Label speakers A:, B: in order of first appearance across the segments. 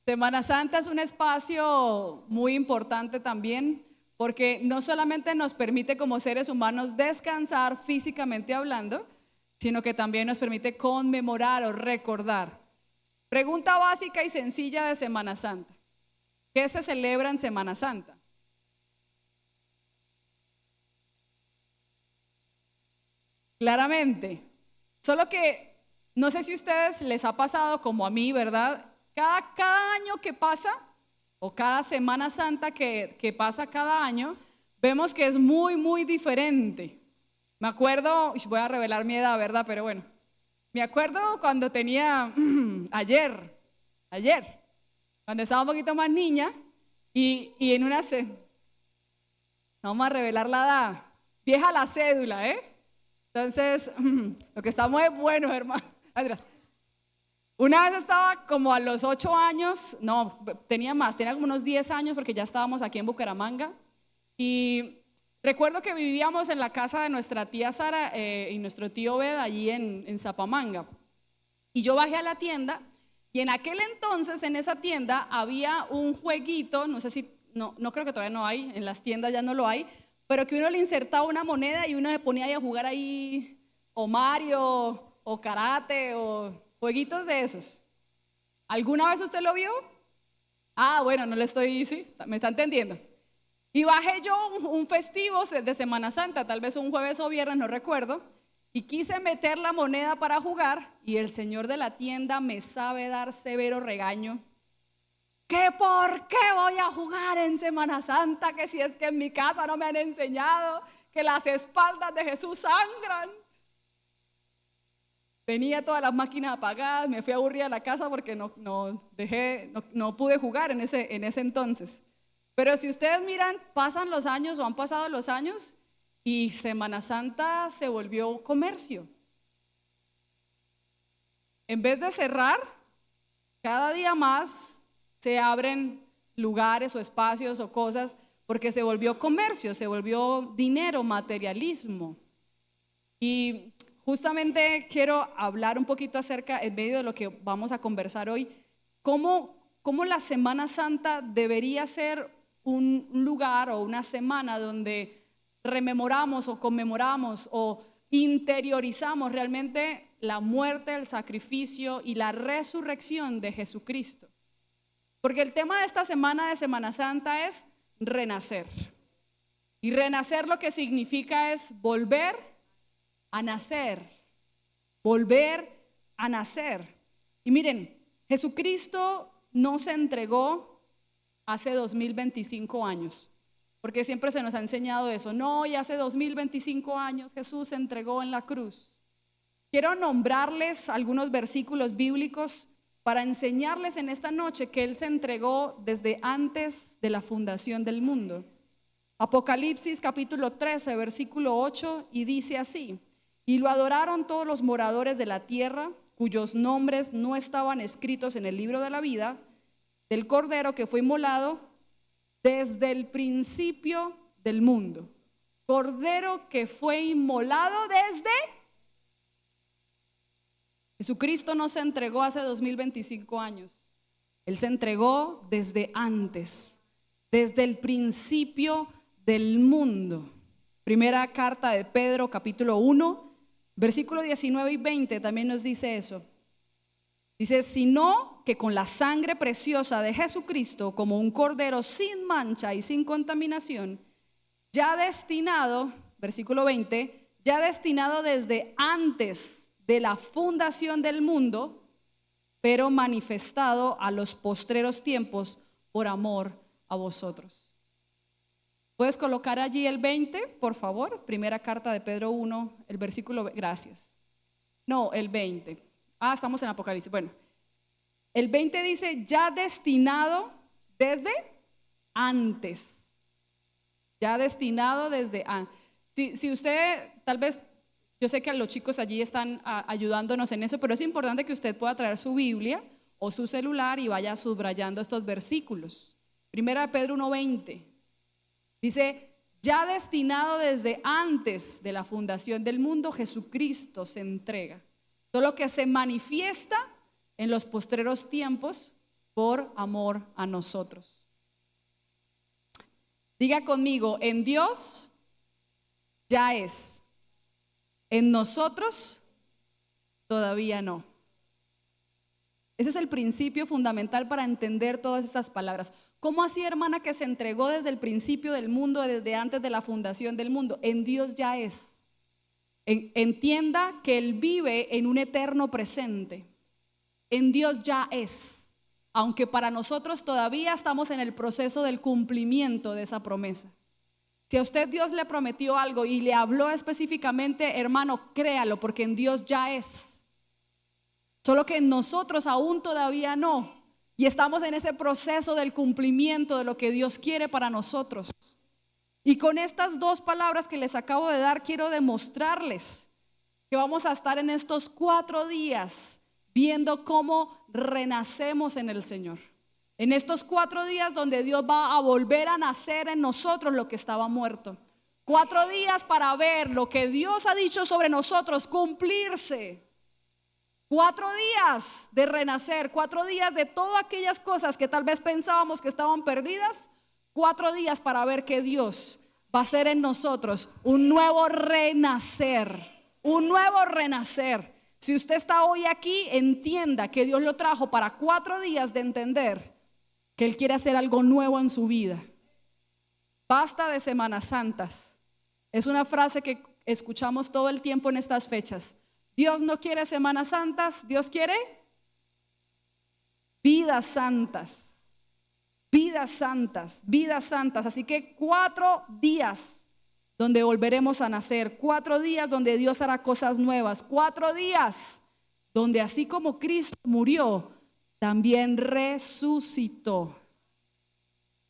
A: Semana Santa es un espacio muy importante también porque no solamente nos permite como seres humanos descansar físicamente hablando, sino que también nos permite conmemorar o recordar. Pregunta básica y sencilla de Semana Santa. ¿Qué se celebra en Semana Santa? Claramente. Solo que no sé si a ustedes les ha pasado como a mí, ¿verdad? Cada año que pasa, o cada Semana Santa que pasa cada año, vemos que es muy, muy diferente. Me acuerdo, voy a revelar mi edad, ¿verdad? Pero bueno, me acuerdo cuando tenía, ayer, cuando estaba un poquito más niña, y en una, vamos a revelar la edad, vieja la cédula, ¿eh? Entonces, lo que estamos es bueno, hermano. Atrás. Una vez estaba como a los 8 años, no, tenía más, tenía como unos 10 años porque ya estábamos aquí en Bucaramanga. Y recuerdo que vivíamos en la casa de nuestra tía Sara y nuestro tío Bed allí en Zapamanga. Y yo bajé a la tienda y en aquel entonces en esa tienda había un jueguito, no sé si, no creo que todavía no hay, en las tiendas ya no lo hay, pero que uno le insertaba una moneda y uno se ponía ahí a jugar ahí o Mario o karate o jueguitos de esos. ¿Alguna vez usted lo vio? Ah, bueno, no le estoy, sí, me está entendiendo. Y bajé yo un festivo de Semana Santa, tal vez un jueves o viernes, no recuerdo, y quise meter la moneda para jugar y el señor de la tienda me sabe dar severo regaño. ¿Que por qué voy a jugar en Semana Santa? Que si es que en mi casa no me han enseñado que las espaldas de Jesús sangran. Tenía todas las máquinas apagadas, me fui aburrida a la casa porque no pude jugar en ese entonces. Pero si ustedes miran, pasan los años o han pasado los años y Semana Santa se volvió comercio. En vez de cerrar, cada día más se abren lugares o espacios o cosas porque se volvió comercio, se volvió dinero, materialismo. Y justamente quiero hablar un poquito acerca, en medio de lo que vamos a conversar hoy, cómo la Semana Santa debería ser un lugar o una semana donde rememoramos o conmemoramos o interiorizamos realmente la muerte, el sacrificio y la resurrección de Jesucristo. Porque el tema de esta semana de Semana Santa es renacer. Y renacer lo que significa es volver a nacer, volver a nacer. Y miren, Jesucristo no se entregó hace 2025 años, porque siempre se nos ha enseñado eso. No, y hace 2025 años Jesús se entregó en la cruz. Quiero nombrarles algunos versículos bíblicos para enseñarles en esta noche que Él se entregó desde antes de la fundación del mundo. Apocalipsis capítulo 13, versículo 8, y dice así: y lo adoraron todos los moradores de la tierra, cuyos nombres no estaban escritos en el libro de la vida, del Cordero que fue inmolado desde el principio del mundo. Cordero que fue inmolado desde... Jesucristo no se entregó hace 2025 años. Él se entregó desde antes, desde el principio del mundo. Primera carta de Pedro, capítulo 1, versículo 19 y 20 también nos dice eso. Dice, sino que con la sangre preciosa de Jesucristo, como un cordero sin mancha y sin contaminación, ya destinado, versículo 20, ya destinado desde antes de la fundación del mundo, pero manifestado a los postreros tiempos por amor a vosotros. ¿Puedes colocar allí el 20, por favor? Primera carta de Pedro 1, el versículo, gracias. No, el 20. Ah, estamos en Apocalipsis. Bueno, el 20 dice, ya destinado desde antes. Ya destinado desde antes. Si usted, tal vez, yo sé que los chicos allí están ayudándonos en eso, pero es importante que usted pueda traer su Biblia o su celular y vaya subrayando estos versículos. Primera de Pedro 1:20. Dice, ya destinado desde antes de la fundación del mundo, Jesucristo se entrega. Todo lo que se manifiesta en los postreros tiempos por amor a nosotros. Diga conmigo, en Dios ya es, en nosotros todavía no. Ese es el principio fundamental para entender todas estas palabras. ¿Cómo así, hermana, que se entregó desde el principio del mundo, desde antes de la fundación del mundo? En Dios ya es. Entienda que Él vive en un eterno presente. En Dios ya es. Aunque para nosotros todavía estamos en el proceso del cumplimiento de esa promesa. Si a usted Dios le prometió algo y le habló específicamente, hermano, créalo, porque en Dios ya es. Solo que en nosotros aún todavía no. Y estamos en ese proceso del cumplimiento de lo que Dios quiere para nosotros. Y con estas dos palabras que les acabo de dar, quiero demostrarles que vamos a estar en estos 4 días viendo cómo renacemos en el Señor. En estos 4 días donde Dios va a volver a nacer en nosotros lo que estaba muerto. 4 días para ver lo que Dios ha dicho sobre nosotros cumplirse. 4 días de renacer, 4 días de todas aquellas cosas que tal vez pensábamos que estaban perdidas. 4 días para ver que Dios va a hacer en nosotros un nuevo renacer, un nuevo renacer. Si usted está hoy aquí, entienda que Dios lo trajo para 4 días de entender que Él quiere hacer algo nuevo en su vida. Basta de Semanas Santas. Es una frase que escuchamos todo el tiempo en estas fechas. Dios no quiere Semanas Santas, Dios quiere vidas santas, vidas santas, vidas santas. Así que 4 días donde volveremos a nacer, 4 días donde Dios hará cosas nuevas, 4 días donde así como Cristo murió, también resucitó.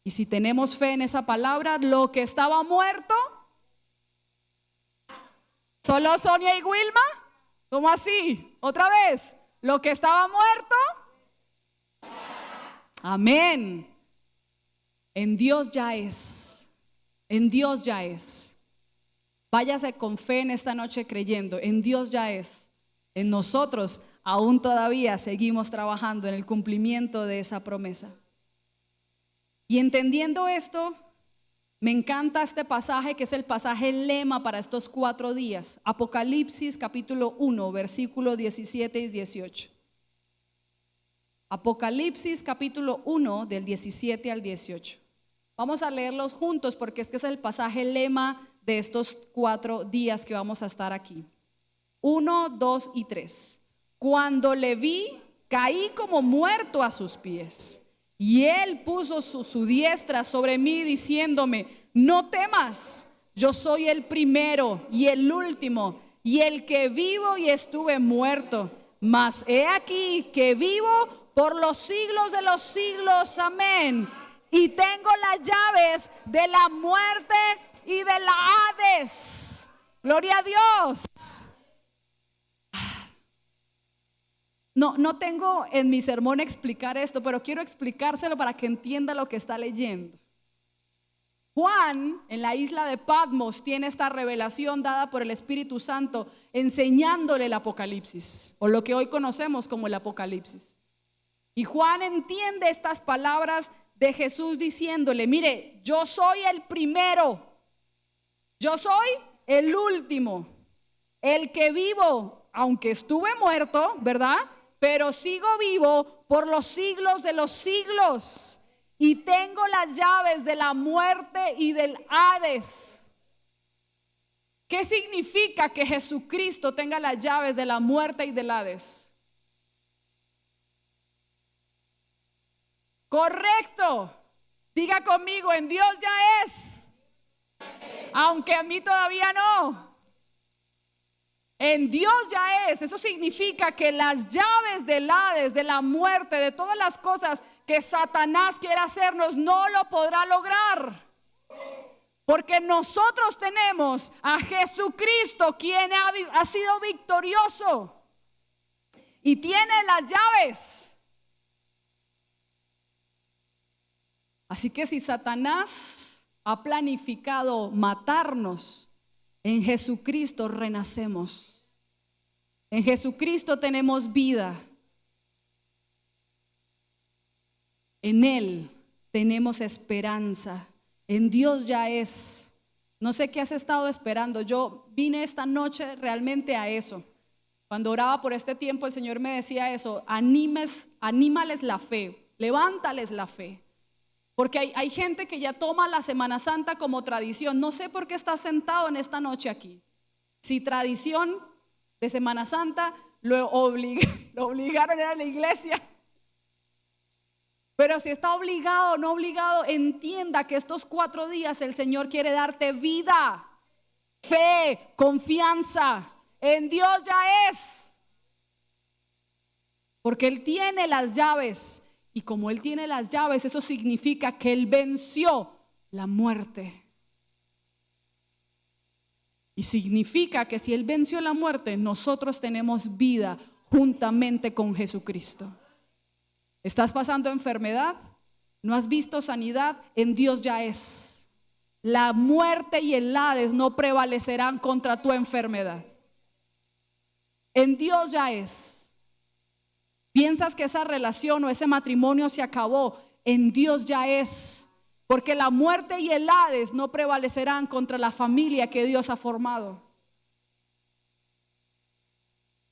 A: Y si tenemos fe en esa palabra, lo que estaba muerto, ¿solo Sonia y Wilma? ¿Cómo así? Otra vez, lo que estaba muerto. Amén. En Dios ya es. En Dios ya es. Váyase con fe en esta noche creyendo. En Dios ya es. En nosotros aún todavía seguimos trabajando en el cumplimiento de esa promesa. Y entendiendo esto, me encanta este pasaje que es el pasaje lema para estos 4 días. Apocalipsis capítulo 1, versículos 17 y 18. Apocalipsis capítulo 1 del 17 al 18. Vamos a leerlos juntos porque este es el pasaje lema de estos 4 días que vamos a estar aquí. 1, 2 y 3. Cuando le vi, caí como muerto a sus pies. Y Él puso su diestra sobre mí diciéndome: no temas, yo soy el primero y el último y el que vivo y estuve muerto. Mas he aquí que vivo por los siglos de los siglos. Amén. Y tengo las llaves de la muerte y de la Hades. Gloria a Dios. No tengo en mi sermón explicar esto, pero quiero explicárselo para que entienda lo que está leyendo. Juan, en la isla de Patmos, tiene esta revelación dada por el Espíritu Santo, enseñándole el Apocalipsis, o lo que hoy conocemos como el Apocalipsis. Y Juan entiende estas palabras de Jesús diciéndole: mire, yo soy el primero, yo soy el último, el que vivo, aunque estuve muerto, ¿verdad? Pero sigo vivo por los siglos de los siglos. Y tengo las llaves de la muerte y del Hades. ¿Qué significa que Jesucristo tenga las llaves de la muerte y del Hades? Correcto. Diga conmigo, en Dios ya es. Aunque a mí todavía no. En Dios ya es. Eso significa que las llaves del Hades, de la muerte, de todas las cosas que Satanás quiere hacernos, no lo podrá lograr. Porque nosotros tenemos a Jesucristo, quien ha sido victorioso y tiene las llaves. Así que si Satanás ha planificado matarnos, en Jesucristo renacemos. En Jesucristo tenemos vida. En Él tenemos esperanza. En Dios ya es. No sé qué has estado esperando. Yo vine esta noche realmente a eso. Cuando oraba por este tiempo, el Señor me decía eso: anímales la fe, levántales la fe. Porque hay gente que ya toma la Semana Santa como tradición. No sé por qué estás sentado en esta noche aquí. Si tradición de Semana Santa lo obligaron a ir a la iglesia. Pero si está obligado o no obligado, entienda que estos 4 días el Señor quiere darte vida, fe, confianza. En Dios ya es. Porque Él tiene las llaves. Y como Él tiene las llaves, eso significa que Él venció la muerte. Y significa que si Él venció la muerte, nosotros tenemos vida juntamente con Jesucristo. ¿Estás pasando enfermedad? ¿No has visto sanidad? En Dios ya es. La muerte y el Hades no prevalecerán contra tu enfermedad. En Dios ya es. ¿Piensas que esa relación o ese matrimonio se acabó? En Dios ya es. Porque la muerte y el Hades no prevalecerán contra la familia que Dios ha formado.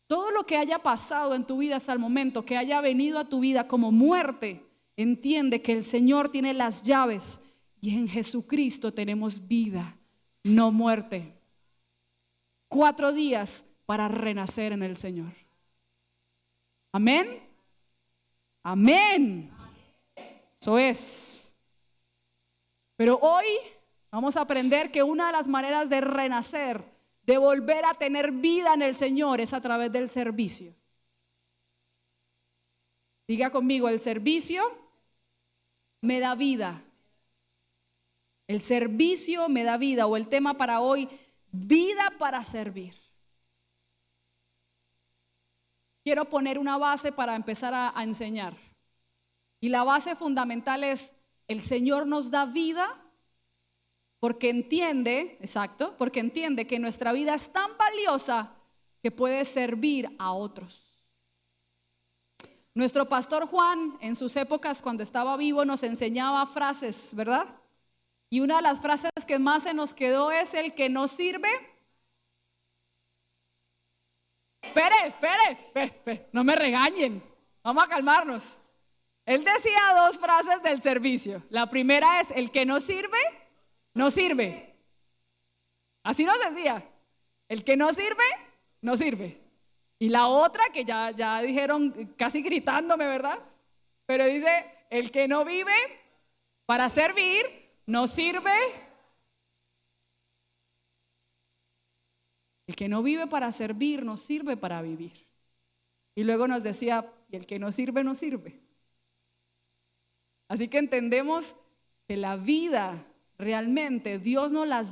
A: Todo lo que haya pasado en tu vida hasta el momento, que haya venido a tu vida como muerte, entiende que el Señor tiene las llaves y en Jesucristo tenemos vida, no muerte. 4 días para renacer en el Señor. Amén. Amén. Eso es. Pero hoy vamos a aprender que una de las maneras de renacer, de volver a tener vida en el Señor, es a través del servicio. Diga conmigo: el servicio me da vida. El servicio me da vida, o el tema para hoy: vida para servir. Quiero poner una base para empezar a enseñar. Y la base fundamental es: el Señor nos da vida porque entiende que nuestra vida es tan valiosa que puede servir a otros. Nuestro pastor Juan, en sus épocas cuando estaba vivo, nos enseñaba frases, ¿verdad? Y una de las frases que más se nos quedó es: el que no sirve. Espere, no me regañen, vamos a calmarnos. Él decía 2 frases del servicio. La primera es: el que no sirve, no sirve. Así nos decía: el que no sirve, no sirve. Y la otra, que ya dijeron casi gritándome, ¿verdad? Pero dice: el que no vive para servir, no sirve. El que no vive para servir, no sirve para vivir. Y luego nos decía: y el que no sirve, no sirve. Así que entendemos que la vida realmente Dios nos la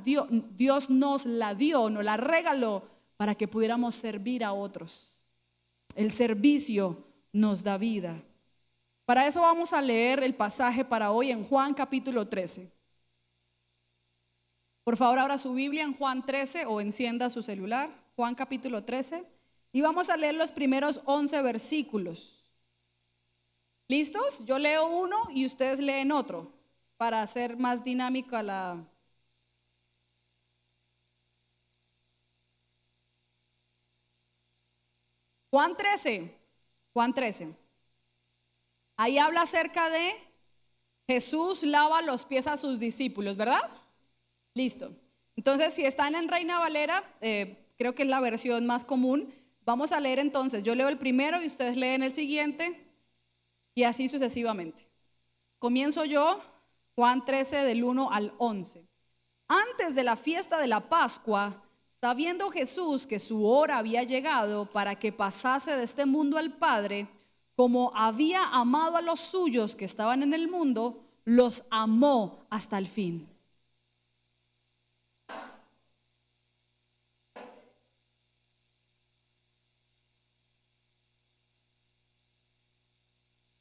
A: dio, nos la regaló para que pudiéramos servir a otros. El servicio nos da vida. Para eso vamos a leer el pasaje para hoy en Juan capítulo 13. Por favor, abra su Biblia en Juan 13 o encienda su celular. Juan capítulo 13. Y vamos a leer los primeros 11 versículos. ¿Listos? Yo leo uno y ustedes leen otro para hacer más dinámica la... Juan 13. Ahí habla acerca de Jesús lava los pies a sus discípulos, ¿verdad? Listo. Entonces, si están en Reina Valera, creo que es la versión más común. Vamos a leer entonces. Yo leo el primero y ustedes leen el siguiente y así sucesivamente. Comienzo yo, Juan 13 del 1 al 11. Antes de la fiesta de la Pascua, sabiendo Jesús que su hora había llegado para que pasase de este mundo al Padre, como había amado a los suyos que estaban en el mundo, los amó hasta el fin.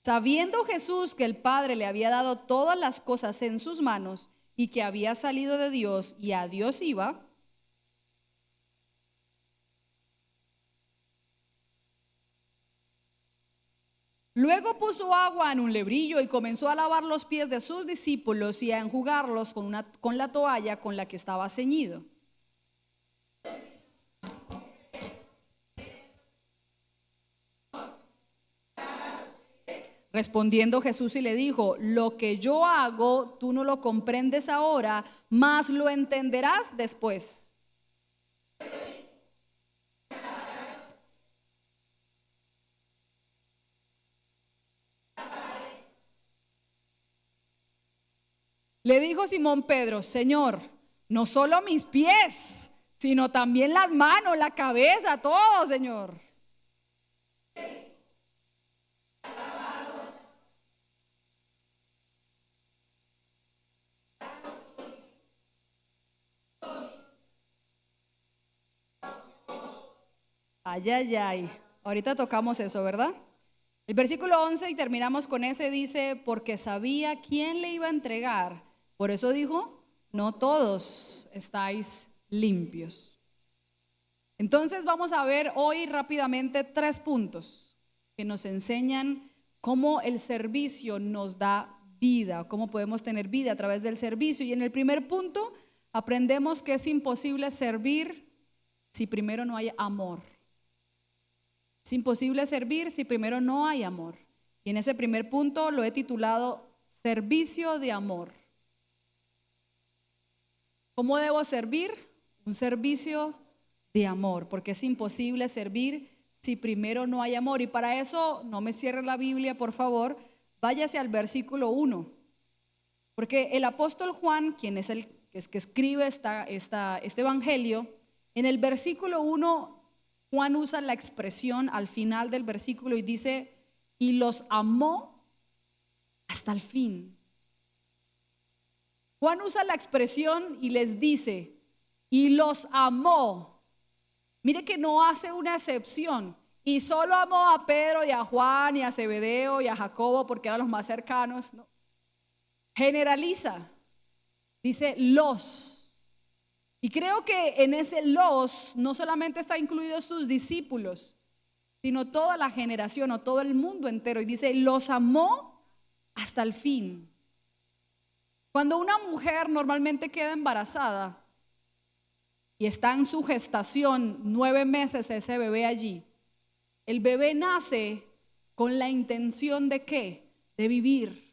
A: Sabiendo Jesús que el Padre le había dado todas las cosas en sus manos y que había salido de Dios y a Dios iba, Luego puso agua en un lebrillo y comenzó a lavar los pies de sus discípulos y a enjugarlos con la toalla con la que estaba ceñido. Respondiendo Jesús y le dijo: lo que yo hago, tú no lo comprendes ahora, mas lo entenderás después. Le dijo Simón Pedro: Señor, no solo mis pies, sino también las manos, la cabeza, todo, Señor. Ay, ay, ay. Ahorita tocamos eso, ¿verdad? El versículo 11 y terminamos con ese, dice: porque sabía quién le iba a entregar. Por eso dijo: no todos estáis limpios. Entonces vamos a ver hoy rápidamente 3 puntos que nos enseñan cómo el servicio nos da vida, cómo podemos tener vida a través del servicio. Y en el primer punto aprendemos que es imposible servir si primero no hay amor. Es imposible servir si primero no hay amor. Y en ese primer punto lo he titulado servicio de amor. ¿Cómo debo servir? Un servicio de amor, porque es imposible servir si primero no hay amor. Y para eso, no me cierre la Biblia, por favor, váyase al versículo 1. Porque el apóstol Juan, quien es el que escribe este evangelio, en el versículo 1, Juan usa la expresión al final del versículo y dice: y los amó hasta el fin. Juan usa la expresión y les dice: y los amó. Mire que no hace una excepción. Y solo amó a Pedro y a Juan y a Zebedeo y a Jacobo porque eran los más cercanos. No. Generaliza. Dice los. Y creo que en ese los no solamente está incluidos sus discípulos, sino toda la generación o todo el mundo entero. Y dice: los amó hasta el fin. Cuando una mujer normalmente queda embarazada y está en su gestación 9 meses ese bebé allí, el bebé nace con la intención ¿de qué? De vivir.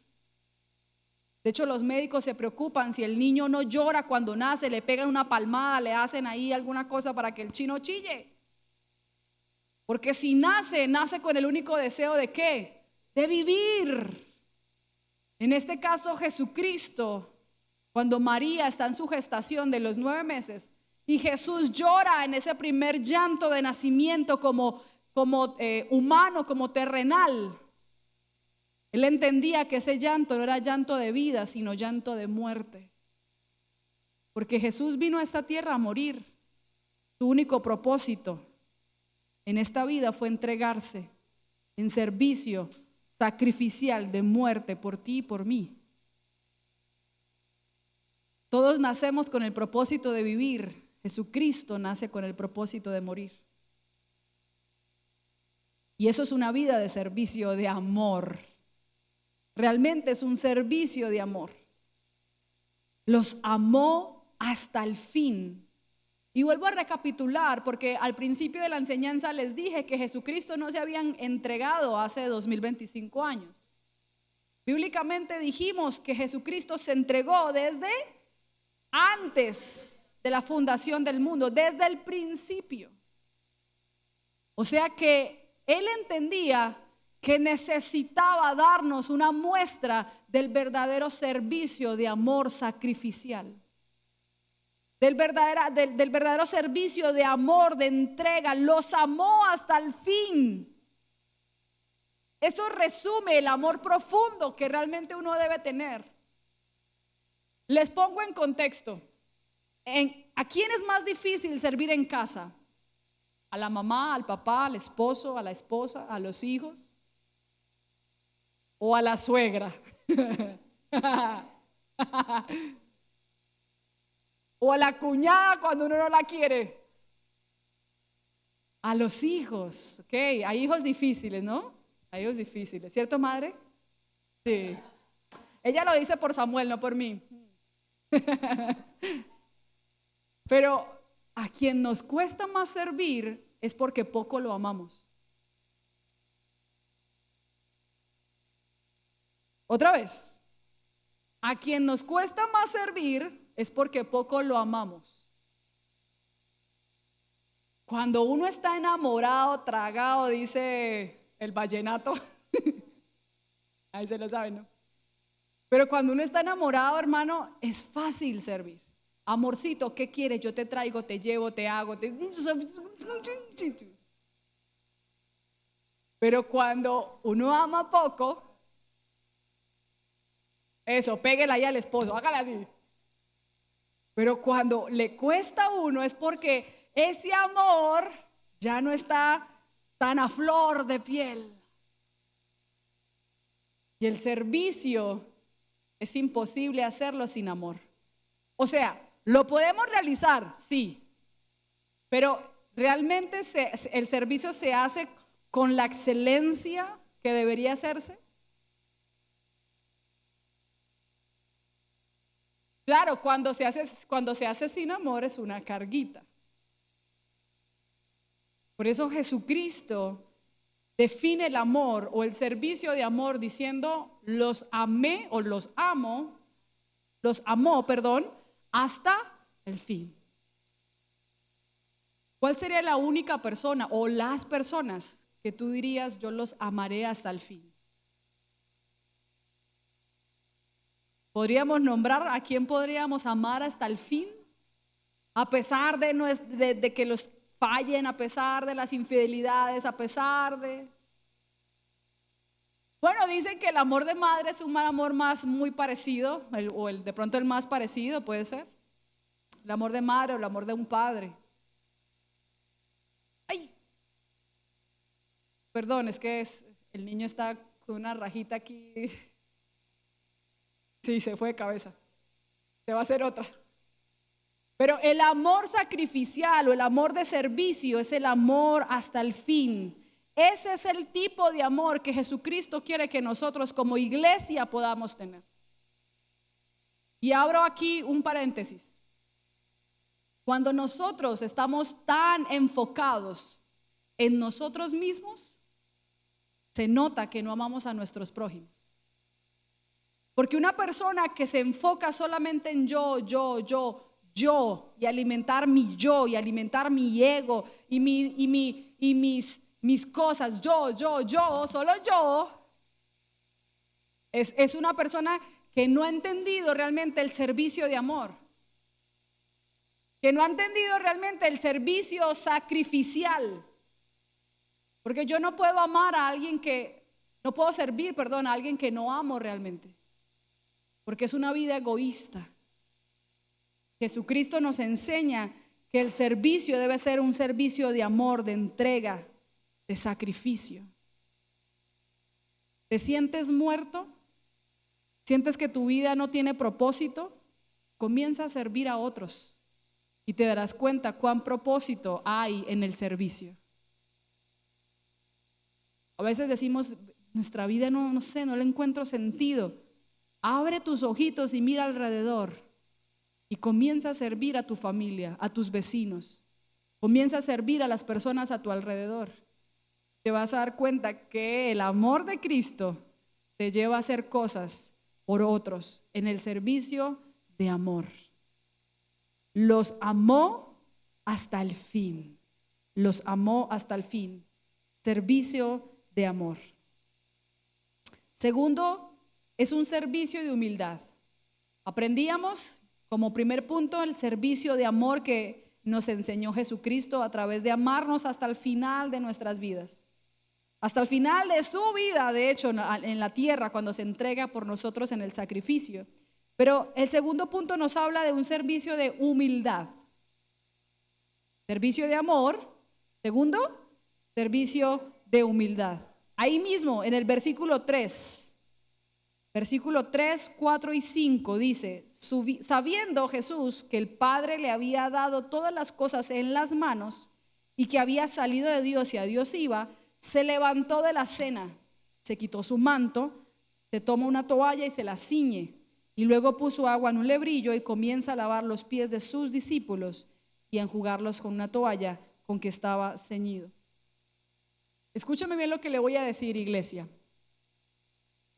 A: De hecho, los médicos se preocupan si el niño no llora cuando nace, le pegan una palmada, le hacen ahí alguna cosa para que el chino chille. Porque si nace con el único deseo ¿de qué? De vivir. En este caso, Jesucristo, cuando María está en su gestación de los 9 meses y Jesús llora en ese primer llanto de nacimiento como humano, como terrenal, él entendía que ese llanto no era llanto de vida, sino llanto de muerte. Porque Jesús vino a esta tierra a morir. Su único propósito en esta vida fue entregarse en servicio sacrificial de muerte por ti y por mí. Todos nacemos con el propósito de vivir. Jesucristo nace con el propósito de morir. Y eso es una vida de servicio de amor. Realmente es un servicio de amor. Los amó hasta el fin. Y vuelvo a recapitular porque al principio de la enseñanza les dije que Jesucristo no se habían entregado hace 2025 años. Bíblicamente dijimos que Jesucristo se entregó desde antes de la fundación del mundo, desde el principio. O sea que Él entendía que necesitaba darnos una muestra del verdadero servicio de amor sacrificial, del verdadero servicio de amor, de entrega. Los amó hasta el fin. Eso resume el amor profundo que realmente uno debe tener. Les pongo en contexto. ¿A quién es más difícil servir en casa? ¿A la mamá, al papá, al esposo, a la esposa, a los hijos? ¿O a la suegra? ¿O a la cuñada cuando uno no la quiere? A los hijos, ok, hay hijos difíciles, ¿no? A ellos difíciles, ¿cierto, madre? Sí. Ella lo dice por Samuel, no por mí. Pero a quien nos cuesta más servir es porque poco lo amamos. Otra vez, a quien nos cuesta más servir es porque poco lo amamos. Cuando uno está enamorado, tragado, dice el vallenato, ahí se lo saben, ¿no? Pero cuando uno está enamorado, hermano, es fácil servir. Amorcito, ¿qué quieres? Yo te traigo, te llevo, te hago. Pero cuando uno ama poco, eso, péguela ahí al esposo, hágala así. Pero cuando le cuesta a uno es porque ese amor ya no está tan a flor de piel. Y el servicio es imposible hacerlo sin amor. O sea, lo podemos realizar, sí, pero realmente el servicio se hace con la excelencia que debería hacerse. Claro, cuando se hace sin amor es una carguita. Por eso Jesucristo define el amor o el servicio de amor diciendo: los amé o los amó, hasta el fin. ¿Cuál sería la única persona o las personas que tú dirías: yo los amaré hasta el fin? ¿Podríamos nombrar a quién podríamos amar hasta el fin? A pesar de que los fallen, a pesar de las infidelidades, a pesar de... Bueno, dicen que el amor de madre es un amor muy parecido, de pronto el más parecido puede ser. El amor de madre o el amor de un padre. ¡Ay! Perdón, es que el niño está con una rajita aquí. Sí, se fue de cabeza. Se va a hacer otra. Pero el amor sacrificial o el amor de servicio es el amor hasta el fin. Ese es el tipo de amor que Jesucristo quiere que nosotros como iglesia podamos tener. Y abro aquí un paréntesis. Cuando nosotros estamos tan enfocados en nosotros mismos, se nota que no amamos a nuestros prójimos. Porque una persona que se enfoca solamente en yo, y alimentar mi yo, y alimentar mi ego, y mis cosas, solo yo, es una persona que no ha entendido realmente el servicio de amor, que no ha entendido realmente el servicio sacrificial. Porque yo no puedo amar a alguien no puedo servir, a alguien que no amo realmente. Porque es una vida egoísta. Jesucristo nos enseña que el servicio debe ser un servicio de amor, de entrega, de sacrificio. ¿Te sientes muerto? ¿Sientes que tu vida no tiene propósito? Comienza a servir a otros y te darás cuenta cuán propósito hay en el servicio. A veces decimos, nuestra vida no le encuentro sentido. Abre tus ojitos y mira alrededor y comienza a servir a tu familia, a tus vecinos. Comienza a servir a las personas a tu alrededor. Te vas a dar cuenta que el amor de Cristo te lleva a hacer cosas por otros en el servicio de amor. Los amó hasta el fin. Los amó hasta el fin. Servicio de amor. Segundo, es un servicio de humildad. Aprendíamos como primer punto el servicio de amor que nos enseñó Jesucristo a través de amarnos hasta el final de nuestras vidas. Hasta el final de su vida, de hecho, en la tierra, cuando se entrega por nosotros en el sacrificio. Pero el segundo punto nos habla de un servicio de humildad. Servicio de amor. Segundo, servicio de humildad. Ahí mismo, en el versículo 3, 4 y 5 dice: sabiendo Jesús que el Padre le había dado todas las cosas en las manos y que había salido de Dios y a Dios iba, se levantó de la cena se quitó su manto, se toma una toalla y se la ciñe, y luego puso agua en un lebrillo y comienza a lavar los pies de sus discípulos y a enjugarlos con una toalla con que estaba ceñido. Escúchame bien lo que le voy a decir, iglesia.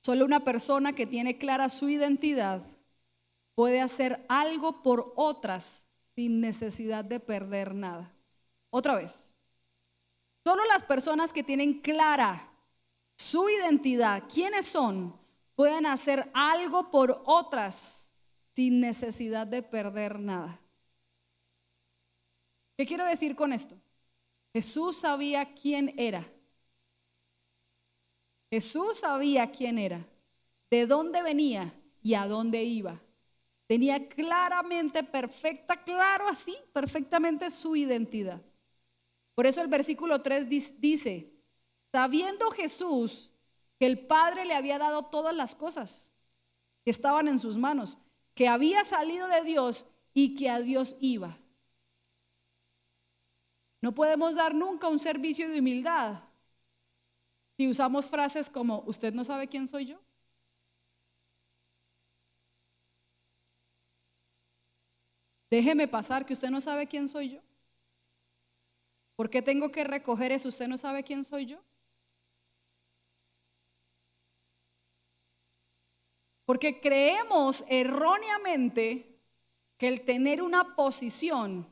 A: Solo una persona que tiene clara su identidad puede hacer algo por otras sin necesidad de perder nada. Otra vez, solo las personas que tienen clara su identidad, quiénes son, pueden hacer algo por otras sin necesidad de perder nada. ¿Qué quiero decir con esto? Jesús sabía quién era. Jesús sabía quién era, de dónde venía y a dónde iba. Tenía claramente, perfectamente su identidad. Por eso el versículo 3 dice, sabiendo Jesús que el Padre le había dado todas las cosas que estaban en sus manos, que había salido de Dios y que a Dios iba. No podemos dar nunca un servicio de humildad si usamos frases como, ¿usted no sabe quién soy yo? Déjeme pasar que usted no sabe quién soy yo. ¿Por qué tengo que recoger eso? ¿Usted no sabe quién soy yo? Porque creemos erróneamente que el tener una posición,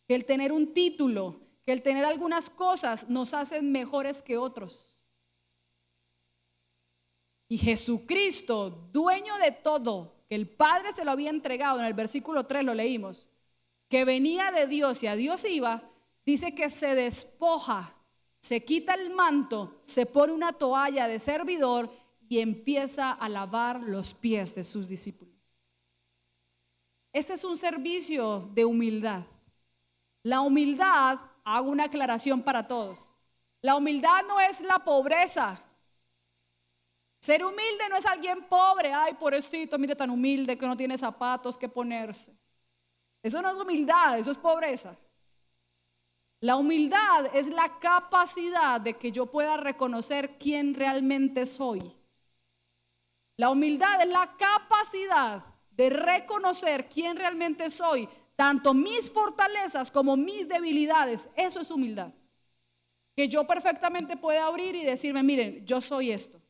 A: que el tener un título, que el tener algunas cosas nos hacen mejores que otros. Y Jesucristo, dueño de todo, que el Padre se lo había entregado, en el versículo 3 lo leímos, que venía de Dios y a Dios iba, dice que se despoja, se quita el manto, se pone una toalla de servidor y empieza a lavar los pies de sus discípulos. Este es un servicio de humildad. La humildad, hago una aclaración para todos, la humildad no es la pobreza. Ser humilde no es alguien pobre, ay, pobrecito, mire tan humilde que no tiene zapatos que ponerse. Eso no es humildad, eso es pobreza. La humildad es la capacidad de que yo pueda reconocer quién realmente soy. La humildad es la capacidad de reconocer quién realmente soy, tanto mis fortalezas como mis debilidades. Eso es humildad. Que yo perfectamente pueda abrir y decirme, miren, yo soy esto.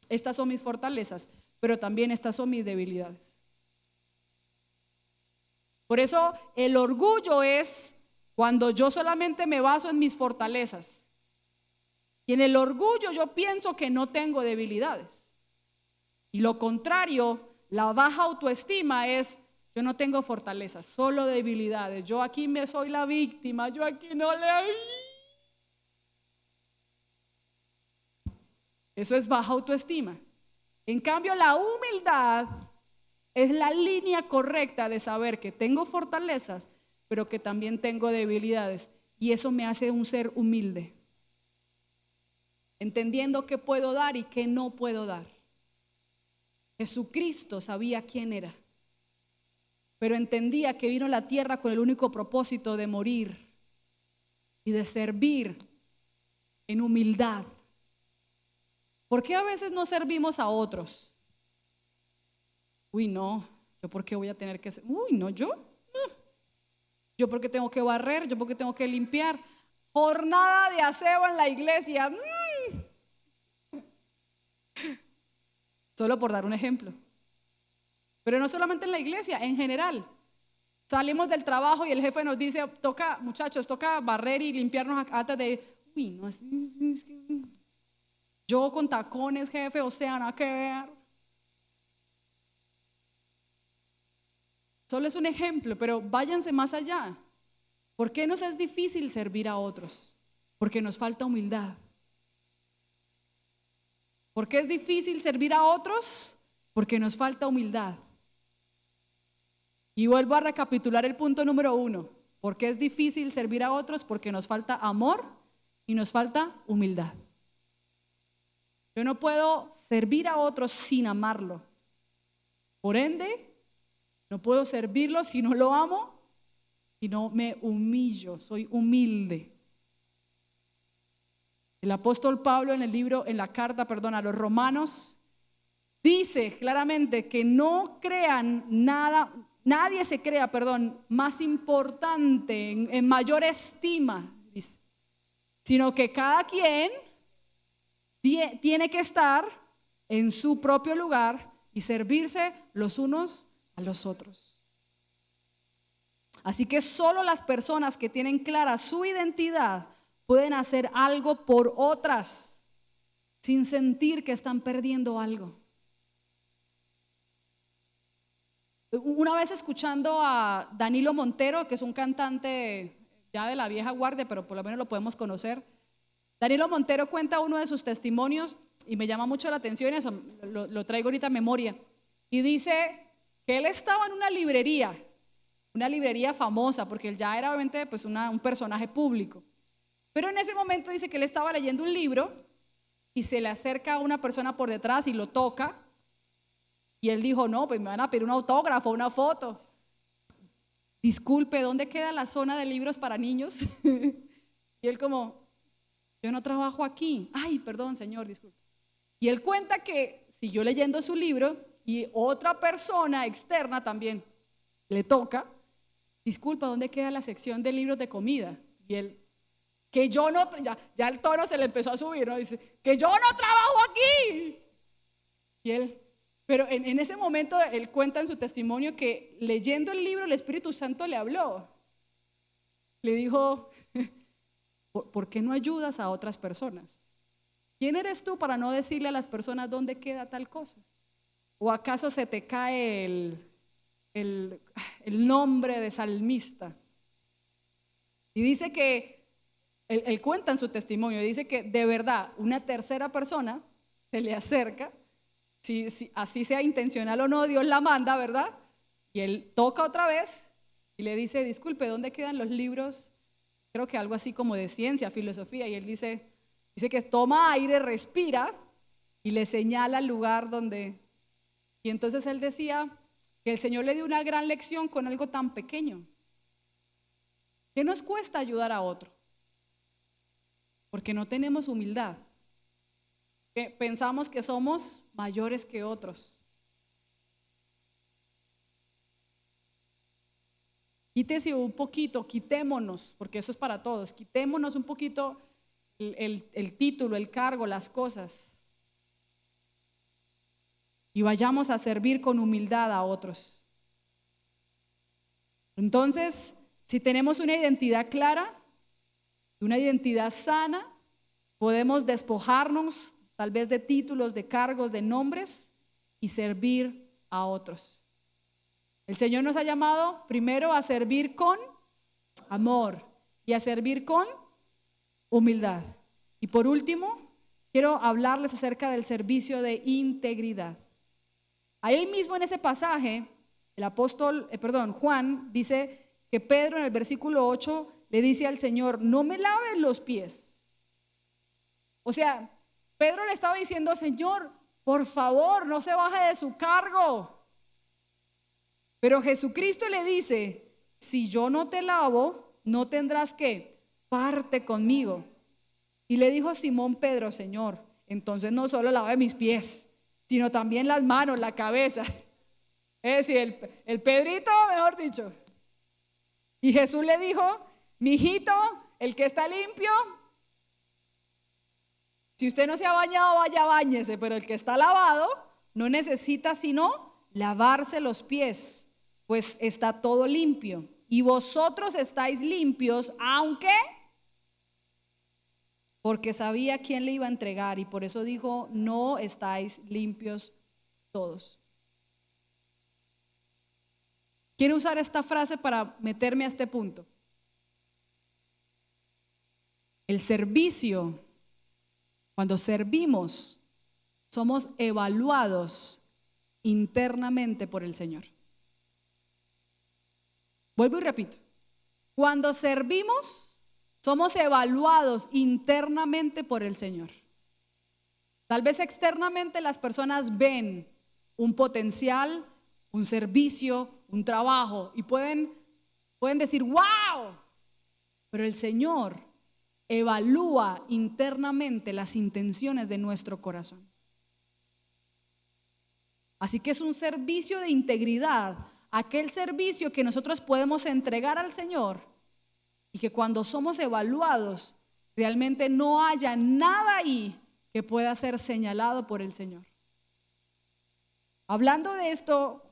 A: Estas son mis fortalezas, pero también estas son mis debilidades. Por eso el orgullo es cuando yo solamente me baso en mis fortalezas. Y en el orgullo yo pienso que no tengo debilidades. Y lo contrario, la baja autoestima es, yo no tengo fortalezas, solo debilidades. Yo aquí me soy la víctima, yo aquí no le... Eso es baja autoestima. En cambio, la humildad es la línea correcta de saber que tengo fortalezas, pero que también tengo debilidades. Y eso me hace un ser humilde, entendiendo qué puedo dar y qué no puedo dar. Jesucristo sabía quién era, pero entendía que vino a la tierra con el único propósito de morir y de servir en humildad. ¿Por qué a veces no servimos a otros? Uy, no, ¿yo por qué voy a tener que ser? Uy, no, yo porque tengo que barrer, yo porque tengo que limpiar. Jornada de aseo en la iglesia. Solo por dar un ejemplo. Pero no solamente en la iglesia, en general. Salimos del trabajo y el jefe nos dice, toca, muchachos, toca barrer y limpiarnos antes de... Uy, no es... Yo con tacones, jefe, o sea, nada que ver. Solo es un ejemplo, pero váyanse más allá. ¿Por qué nos es difícil servir a otros? Porque nos falta humildad. ¿Por qué es difícil servir a otros? Porque nos falta humildad. Y vuelvo a recapitular el punto número 1. ¿Por qué es difícil servir a otros? Porque nos falta amor y nos falta humildad. Yo no puedo servir a otros sin amarlo. Por ende, no puedo servirlo si no lo amo y no me humillo, soy humilde. El apóstol Pablo en la carta, a los romanos, dice claramente que no crean nada, nadie se crea, más importante, en mayor estima, dice, sino que cada quien tiene que estar en su propio lugar y servirse los unos a los otros. Así que solo las personas que tienen clara su identidad pueden hacer algo por otras sin sentir que están perdiendo algo. Una vez escuchando a Danilo Montero, que es un cantante ya de la vieja guardia, pero por lo menos lo podemos conocer. Danilo Montero cuenta uno de sus testimonios y me llama mucho la atención, eso lo traigo ahorita a memoria. Y dice que él estaba en una librería famosa, porque él ya era obviamente pues un personaje público. Pero en ese momento dice que él estaba leyendo un libro y se le acerca a una persona por detrás y lo toca. Y él dijo, no, pues me van a pedir un autógrafo, una foto. Disculpe, ¿dónde queda la zona de libros para niños? Y él como, yo no trabajo aquí. Ay, perdón, señor, disculpe. Y él cuenta que siguió leyendo su libro y otra persona externa también le toca. Disculpa, ¿dónde queda la sección de libros de comida? Y él, que yo no, ya el tono se le empezó a subir, ¿no? Dice, que yo no trabajo aquí. Y él, pero en ese momento él cuenta en su testimonio que leyendo el libro el Espíritu Santo le habló. Le dijo, ¿por qué no ayudas a otras personas? ¿Quién eres tú para no decirle a las personas dónde queda tal cosa? ¿O acaso se te cae el nombre de salmista? Y dice que, él cuenta en su testimonio, dice que de verdad una tercera persona se le acerca, si así sea intencional o no, Dios la manda, ¿verdad? Y él toca otra vez y le dice, disculpe, ¿dónde quedan los libros? Creo que algo así como de ciencia, filosofía. Y él dice que toma aire, respira y le señala el lugar donde. Y entonces él decía que el Señor le dio una gran lección con algo tan pequeño. ¿Qué nos cuesta ayudar a otro? Porque no tenemos humildad. Pensamos que somos mayores que otros. Quítese un poquito, quitémonos, porque eso es para todos, quitémonos un poquito el título, el cargo, las cosas. Y vayamos a servir con humildad a otros. Entonces, si tenemos una identidad clara, una identidad sana, podemos despojarnos tal vez de títulos, de cargos, de nombres y servir a otros. El Señor nos ha llamado primero a servir con amor y a servir con humildad. Y por último, quiero hablarles acerca del servicio de integridad. Ahí mismo en ese pasaje, el apóstol, Juan dice que Pedro en el versículo 8 le dice al Señor, no me laves los pies. O sea, Pedro le estaba diciendo, Señor, por favor, no se baje de su cargo. Pero Jesucristo le dice, si yo no te lavo, no tendrás que parte conmigo. Y le dijo Simón Pedro, Señor, entonces no solo lave mis pies, sino también las manos, la cabeza. Es decir, el Pedrito, mejor dicho. Y Jesús le dijo, mijito, el que está limpio, si usted no se ha bañado, vaya, báñese, pero el que está lavado no necesita sino lavarse los pies, pues está todo limpio. Y vosotros estáis limpios, aunque, porque sabía quién le iba a entregar, y por eso dijo, no estáis limpios todos. Quiero usar esta frase para meterme a este punto. El servicio, cuando servimos, somos evaluados internamente por el Señor. Vuelvo y repito. Cuando servimos, somos evaluados internamente por el Señor. Tal vez externamente las personas ven un potencial, un servicio, un trabajo y pueden decir, wow, pero el Señor evalúa internamente las intenciones de nuestro corazón. Así que es un servicio de integridad, aquel servicio que nosotros podemos entregar al Señor y que cuando somos evaluados realmente no haya nada ahí que pueda ser señalado por el Señor. Hablando de esto,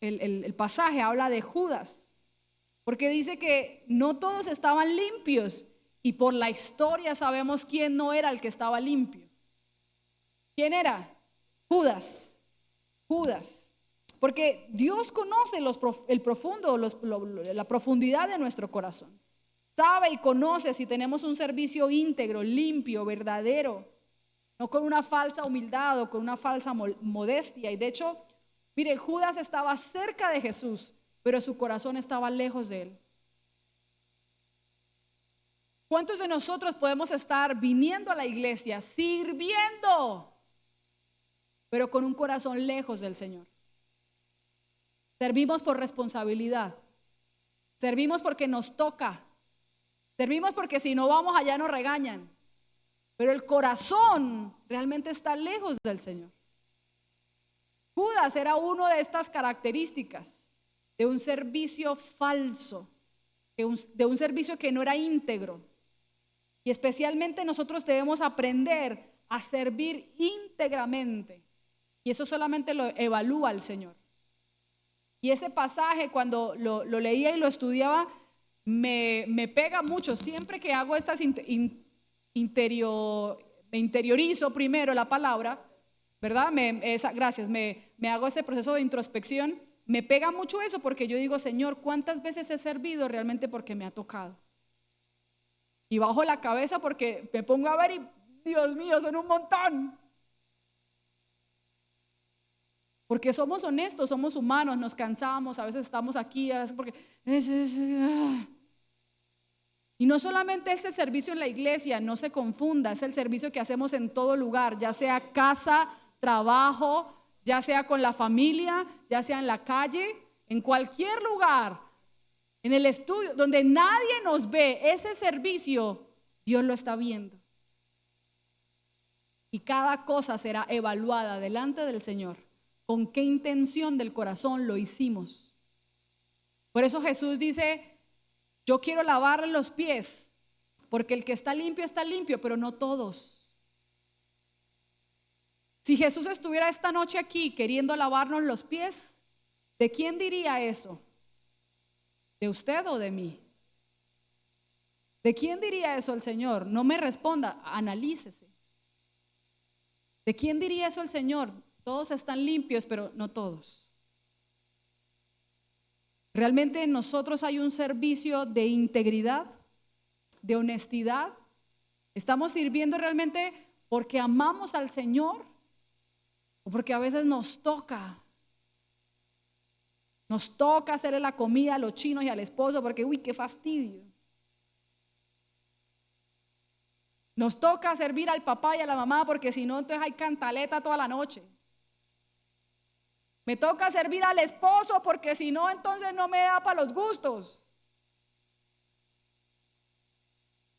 A: el pasaje habla de Judas, porque dice que no todos estaban limpios y por la historia sabemos quién no era el que estaba limpio. ¿Quién era? Judas. Judas. Porque Dios conoce el profundo, la profundidad de nuestro corazón. Sabe y conoce si tenemos un servicio íntegro, limpio, verdadero, no con una falsa humildad o con una falsa modestia. Y de hecho, mire, Judas estaba cerca de Jesús, pero su corazón estaba lejos de él. ¿Cuántos de nosotros podemos estar viniendo a la iglesia, sirviendo, pero con un corazón lejos del Señor? Servimos por responsabilidad, servimos porque nos toca, servimos porque si no vamos allá nos regañan, pero el corazón realmente está lejos del Señor. Judas era uno de estas características de un servicio falso, de un servicio que no era íntegro. Y especialmente nosotros debemos aprender a servir íntegramente. Y eso solamente lo evalúa el Señor. Y ese pasaje cuando lo leía y lo estudiaba me pega mucho. Siempre que hago estas me interiorizo primero la palabra, ¿verdad? Gracias, me hago este proceso de introspección. Me pega mucho eso porque yo digo, Señor, ¿cuántas veces he servido realmente porque me ha tocado? Y bajo la cabeza porque me pongo a ver y Dios mío, son un montón. Porque somos honestos, somos humanos, nos cansamos, a veces estamos aquí, a veces porque y no solamente ese servicio en la iglesia, no se confunda, es el servicio que hacemos en todo lugar, ya sea casa, trabajo, ya sea con la familia, ya sea en la calle, en cualquier lugar, en el estudio, donde nadie nos ve, ese servicio Dios lo está viendo. Y cada cosa será evaluada delante del Señor. ¿Con qué intención del corazón lo hicimos? Por eso Jesús dice, yo quiero lavarle los pies, porque el que está limpio, pero no todos. Si Jesús estuviera esta noche aquí queriendo lavarnos los pies, ¿de quién diría eso? ¿De usted o de mí? ¿De quién diría eso el Señor? No me responda, analícese. ¿De quién diría eso el Señor? Todos están limpios, pero no todos. Realmente en nosotros hay un servicio de integridad, de honestidad. ¿Estamos sirviendo realmente porque amamos al Señor? ¿O porque a veces nos toca? Nos toca hacerle la comida a los chinos y al esposo porque, uy, qué fastidio. Nos toca servir al papá y a la mamá porque si no, entonces hay cantaleta toda la noche. Me toca servir al esposo porque si no, entonces no me da para los gustos.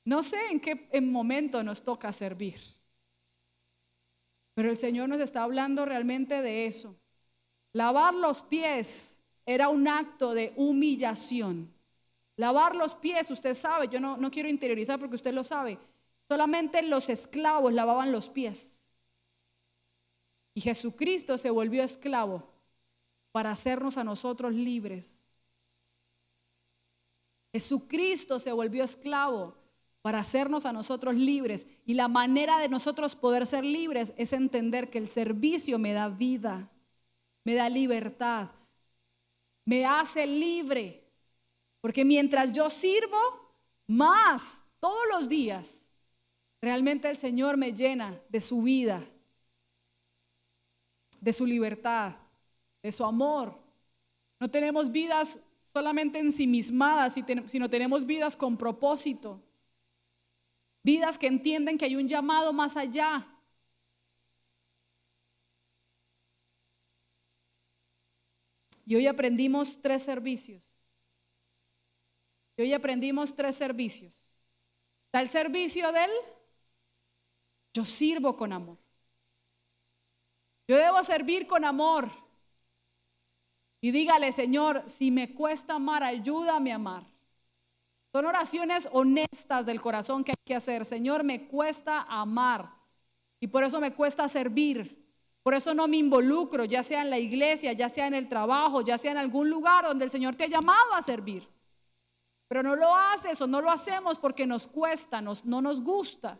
A: No sé en qué momento nos toca servir, pero el Señor nos está hablando realmente de eso. Lavar los pies era un acto de humillación. Lavar los pies, usted sabe, yo no quiero interiorizar porque usted lo sabe, solamente los esclavos lavaban los pies. Y Jesucristo se volvió esclavo para hacernos a nosotros libres. Jesucristo se volvió esclavo para hacernos a nosotros libres. Y la manera de nosotros poder ser libres es entender que el servicio me da vida, me da libertad, me hace libre. Porque mientras yo sirvo más todos los días, realmente el Señor me llena de su vida, de su libertad, de su amor. No tenemos vidas solamente ensimismadas, sino tenemos vidas con propósito. Vidas que entienden que hay un llamado más allá. Y hoy aprendimos tres servicios. Está el servicio del yo sirvo con amor. Yo debo servir con amor. Y dígale, Señor, si me cuesta amar, ayúdame a amar. Son oraciones honestas del corazón que hay que hacer. Señor, me cuesta amar y por eso me cuesta servir. Por eso no me involucro, ya sea en la iglesia, ya sea en el trabajo, ya sea en algún lugar donde el Señor te ha llamado a servir. Pero no lo haces o no lo hacemos porque nos cuesta, no nos gusta.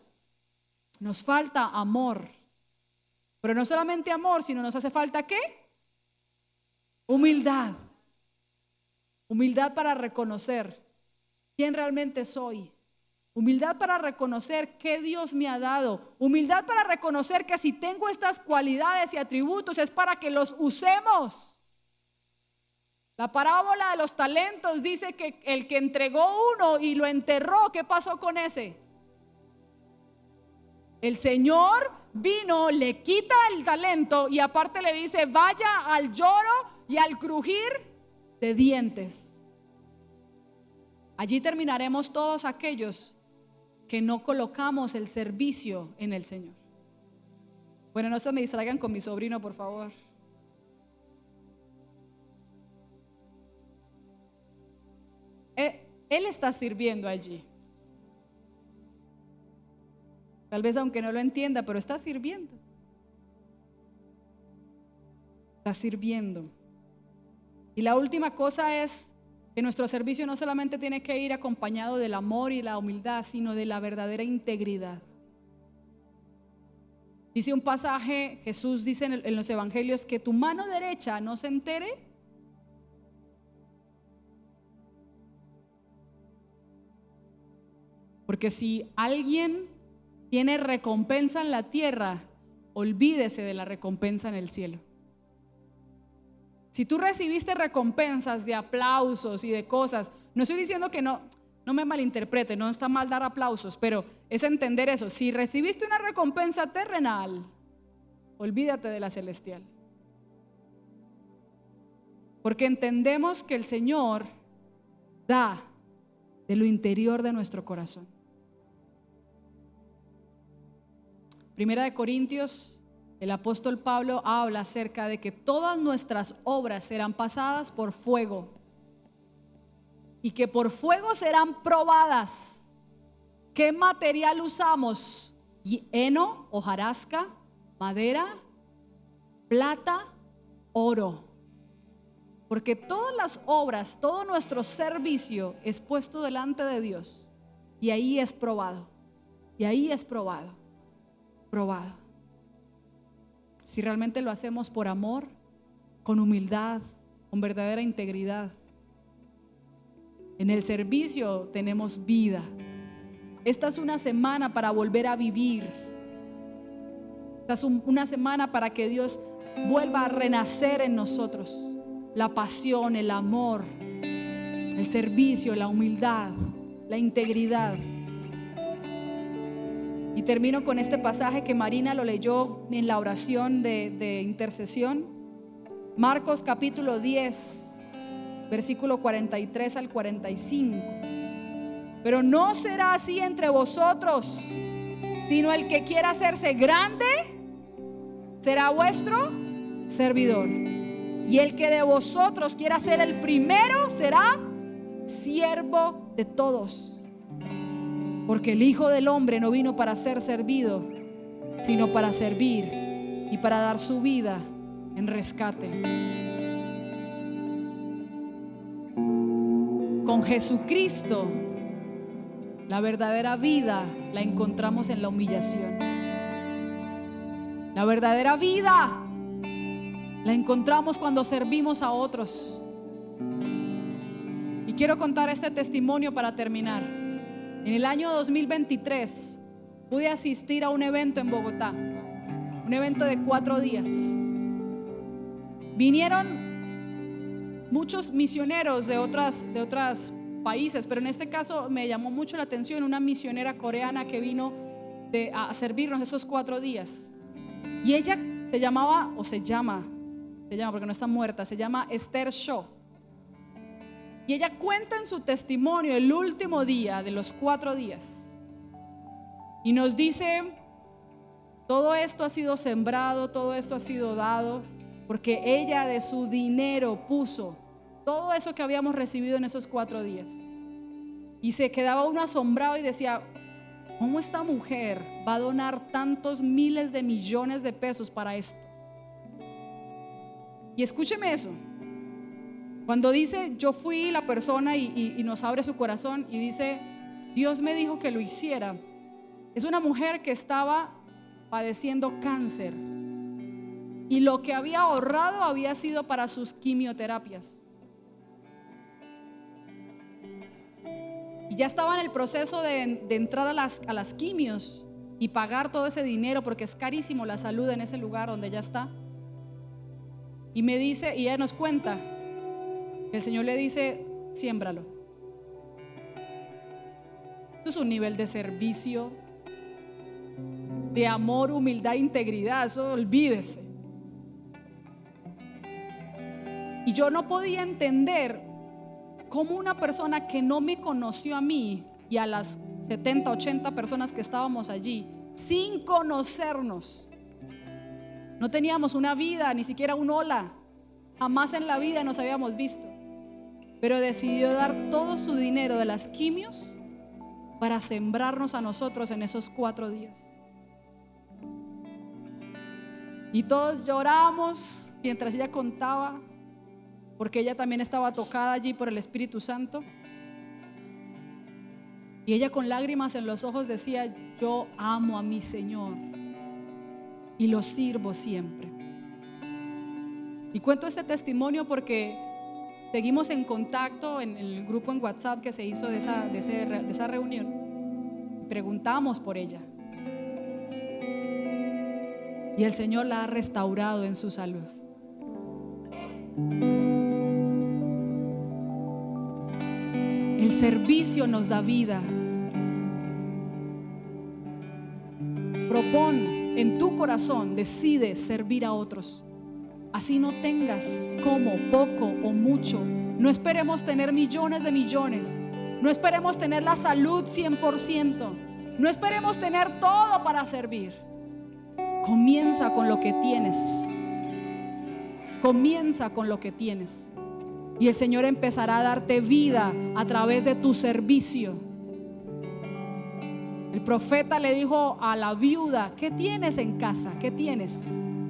A: Nos falta amor. Pero no solamente amor, sino nos hace falta ¿qué? Humildad. Humildad para reconocer quién realmente soy. Humildad para reconocer qué Dios me ha dado. Humildad para reconocer que si tengo estas cualidades y atributos es para que los usemos. La parábola de los talentos dice que el que entregó uno y lo enterró, ¿qué pasó con ese? El Señor vino, le quita el talento y aparte le dice, vaya al lloro y al crujir de dientes. Allí terminaremos todos aquellos que no colocamos el servicio en el Señor. Bueno, no se me distraigan con mi sobrino, por favor. Él está sirviendo allí. Tal vez aunque no lo entienda, pero está sirviendo. Está sirviendo. Y la última cosa es que nuestro servicio no solamente tiene que ir acompañado del amor y la humildad, sino de la verdadera integridad. Dice un pasaje, Jesús dice en los evangelios, que tu mano derecha no se entere. Porque si alguien tiene recompensa en la tierra, olvídese de la recompensa en el cielo. Si tú recibiste recompensas de aplausos y de cosas, no estoy diciendo que no me malinterprete, no está mal dar aplausos, pero es entender eso. Si recibiste una recompensa terrenal, olvídate de la celestial. Porque entendemos que el Señor da de lo interior de nuestro corazón. Primera de Corintios, el apóstol Pablo habla acerca de que todas nuestras obras serán pasadas por fuego y que por fuego serán probadas. ¿Qué material usamos? Heno, hojarasca, madera, plata, oro. Porque todas las obras, todo nuestro servicio es puesto delante de Dios y ahí es probado. Y ahí es probado. Si realmente lo hacemos por amor, con humildad, con verdadera integridad. En el servicio tenemos vida. Esta es una semana para volver a vivir. Esta es una semana para que Dios vuelva a renacer en nosotros. La pasión, el amor, el servicio, la humildad, la integridad. Y termino con este pasaje que Marina lo leyó en la oración de intercesión. Marcos capítulo 10, versículo 43 al 45. Pero no será así entre vosotros, sino el que quiera hacerse grande será vuestro servidor. Y el que de vosotros quiera ser el primero será siervo de todos. Porque el Hijo del Hombre no vino para ser servido, sino para servir y para dar su vida en rescate. Con Jesucristo, la verdadera vida la encontramos en la humillación. La verdadera vida la encontramos cuando servimos a otros. Y quiero contar este testimonio para terminar. En el año 2023 pude asistir a un evento en Bogotá, un evento de 4 días. Vinieron muchos misioneros de otros países, pero en este caso me llamó mucho la atención una misionera coreana que vino a servirnos esos 4 días. Y ella se llama porque no está muerta, se llama Esther Shaw. Y ella cuenta en su testimonio el último día de los 4 días Y nos dice, todo esto ha sido sembrado, todo esto ha sido dado, porque ella de su dinero puso todo eso que habíamos recibido en esos 4 días. Y se quedaba uno asombrado y decía, ¿cómo esta mujer va a donar tantos miles de millones de pesos para esto? Y escúcheme eso. Cuando dice, yo fui la persona y nos abre su corazón y dice, Dios me dijo que lo hiciera. Es una mujer que estaba padeciendo cáncer y lo que había ahorrado había sido para sus quimioterapias. Y ya estaba en el proceso de entrar a las quimios y pagar todo ese dinero porque es carísimo la salud en ese lugar donde ella está. Y me dice, y ella nos cuenta, el Señor le dice, siémbralo. Esto es un nivel de servicio, de amor, humildad, integridad, eso olvídese. Y yo no podía entender cómo una persona que no me conoció a mí y a las 70, 80 personas que estábamos allí, sin conocernos, no teníamos una vida, ni siquiera un hola, jamás en la vida nos habíamos visto, pero decidió dar todo su dinero de las quimios para sembrarnos a nosotros en esos 4 días. Y todos lloramos mientras ella contaba, porque ella también estaba tocada allí por el Espíritu Santo. Y ella con lágrimas en los ojos decía, yo amo a mi Señor y lo sirvo siempre. Y cuento este testimonio porque seguimos en contacto en el grupo en WhatsApp que se hizo de esa reunión. Preguntamos por ella. Y el Señor la ha restaurado en su salud. El servicio nos da vida. Propón en tu corazón, decide servir a otros. Así no tengas como, poco o mucho. No esperemos tener millones de millones. No esperemos tener la salud 100%. No esperemos tener todo para servir. Comienza con lo que tienes. Comienza con lo que tienes. Y el Señor empezará a darte vida a través de tu servicio. El profeta le dijo a la viuda, ¿qué tienes en casa? ¿Qué tienes?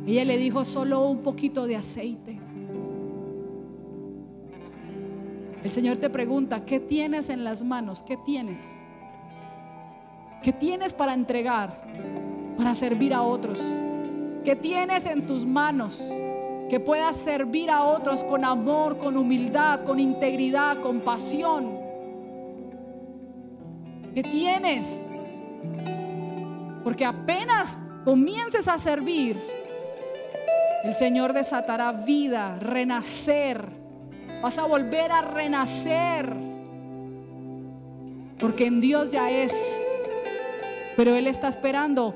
A: Ella le dijo, solo un poquito de aceite. El Señor te pregunta, ¿qué tienes en las manos? ¿Qué tienes? ¿Qué tienes para entregar? Para servir a otros. ¿Qué tienes en tus manos? Que puedas servir a otros con amor, con humildad, con integridad, con pasión. ¿Qué tienes? Porque apenas comiences a servir, el Señor desatará vida, renacer. Vas a volver a renacer. Porque en Dios ya es. Pero Él está esperando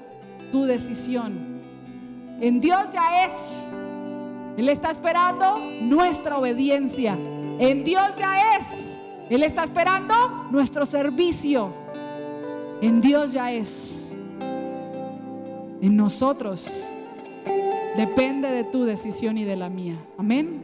A: tu decisión. En Dios ya es. Él está esperando nuestra obediencia. En Dios ya es. Él está esperando nuestro servicio. En Dios ya es. En nosotros depende de tu decisión y de la mía. Amén.